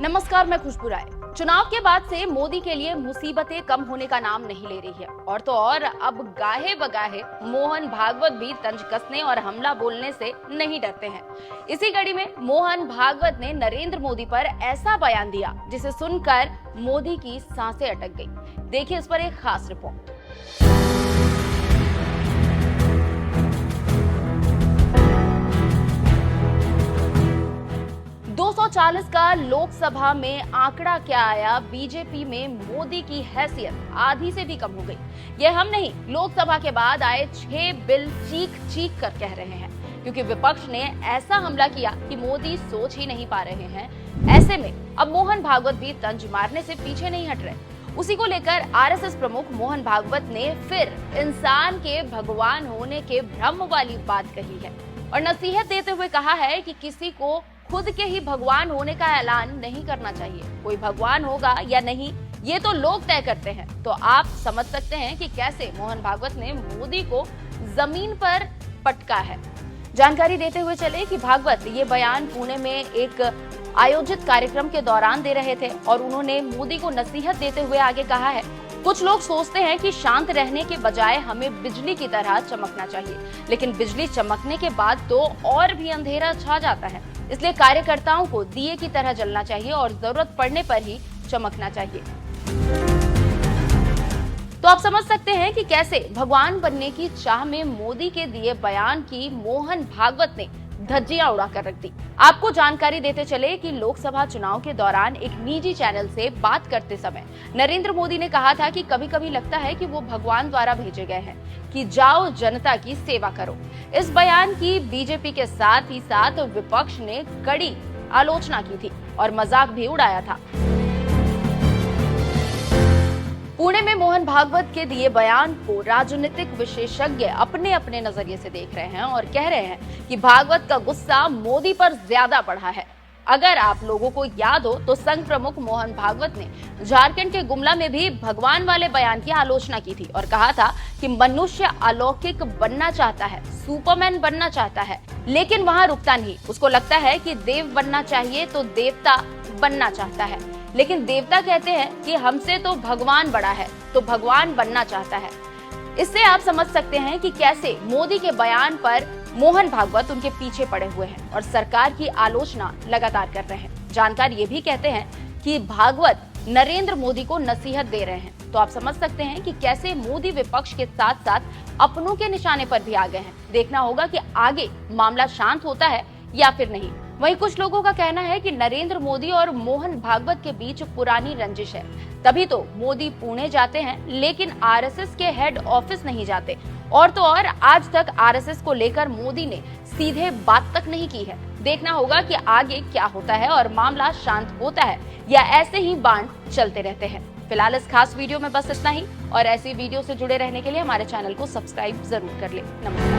नमस्कार, मैं खुशबू राय। चुनाव के बाद से मोदी के लिए मुसीबतें कम होने का नाम नहीं ले रही है और तो और अब गाहे बगाहे मोहन भागवत भी तंज कसने और हमला बोलने से नहीं डरते हैं। इसी कड़ी में मोहन भागवत ने नरेंद्र मोदी पर ऐसा बयान दिया जिसे सुनकर मोदी की सांसें अटक गई। देखिए इस पर एक खास रिपोर्ट। 240 का लोकसभा में आंकड़ा क्या आया? बीजेपी में मोदी की हैसियत आधी से भी कम हो गई। ये हम नहीं, लोकसभा के बाद आए 6 बिल चीख चीख कर कह रहे हैं, क्योंकि विपक्ष ने ऐसा हमला किया कि मोदी सोच ही नहीं पा रहे हैं। ऐसे में अब मोहन भागवत भी तंज मारने से पीछे नहीं हट रहे। उसी को लेकर आरएसएस प्रमुख मोहन भागवत ने फिर इंसान के भगवान होने के भ्रम वाली बात कही है और नसीहत देते हुए कहा है कि किसी को खुद के ही भगवान होने का ऐलान नहीं करना चाहिए। कोई भगवान होगा या नहीं ये तो लोग तय करते हैं। तो आप समझ सकते हैं कि कैसे मोहन भागवत ने मोदी को जमीन पर पटका है। जानकारी देते हुए चले कि भागवत ये बयान पुणे में एक आयोजित कार्यक्रम के दौरान दे रहे थे और उन्होंने मोदी को नसीहत देते हुए आगे कहा है, कुछ लोग सोचते हैं कि शांत रहने के बजाय हमें बिजली की तरह चमकना चाहिए, लेकिन बिजली चमकने के बाद तो और भी अंधेरा छा जाता है। इसलिए कार्यकर्ताओं को दिए की तरह जलना चाहिए और जरूरत पड़ने पर ही चमकना चाहिए। तो आप समझ सकते हैं कि कैसे भगवान बनने की चाह में मोदी के दिए बयान की मोहन भागवत ने धज्जियां उड़ाकर रख दी। आपको जानकारी देते चले कि लोकसभा चुनाव के दौरान एक निजी चैनल से बात करते समय नरेंद्र मोदी ने कहा था कि कभी-कभी लगता है कि वो भगवान द्वारा भेजे गए हैं कि जाओ जनता की सेवा करो। इस बयान की बीजेपी के साथ ही साथ विपक्ष ने कड़ी आलोचना की थी और मजाक भी उड़ाया था। पुणे में मोहन भागवत के दिए बयान को राजनीतिक विशेषज्ञ अपने अपने नजरिए से देख रहे हैं और कह रहे हैं कि भागवत का गुस्सा मोदी पर ज्यादा बढ़ा है। अगर आप लोगों को याद हो तो संघ प्रमुख मोहन भागवत ने झारखंड के गुमला में भी भगवान वाले बयान की आलोचना की थी और कहा था कि मनुष्य अलौकिक बनना चाहता है, सुपरमैन बनना चाहता है, लेकिन वहां रुकता नहीं। उसको लगता है कि देव बनना चाहिए तो देवता बनना चाहता है, लेकिन देवता कहते हैं कि हमसे तो भगवान बड़ा है, तो भगवान बनना चाहता है। इससे आप समझ सकते हैं कि कैसे मोदी के बयान पर मोहन भागवत उनके पीछे पड़े हुए हैं और सरकार की आलोचना लगातार कर रहे हैं। जानकार ये भी कहते हैं कि भागवत नरेंद्र मोदी को नसीहत दे रहे हैं। तो आप समझ सकते हैं कि कैसे मोदी विपक्ष के साथ साथ अपनों के निशाने पर भी आ गए हैं। देखना होगा कि आगे मामला शांत होता है या फिर नहीं। वहीं कुछ लोगों का कहना है कि नरेंद्र मोदी और मोहन भागवत के बीच पुरानी रंजिश है, तभी तो मोदी पुणे जाते हैं लेकिन आरएसएस के हेड ऑफिस नहीं जाते। और तो और आज तक आरएसएस को लेकर मोदी ने सीधे बात तक नहीं की है। देखना होगा कि आगे क्या होता है और मामला शांत होता है या ऐसे ही बाण चलते रहते हैं। फिलहाल इस खास वीडियो में बस इतना ही और ऐसी वीडियो से जुड़े रहने के लिए हमारे चैनल को सब्सक्राइब जरूर कर ले। नमस्कार।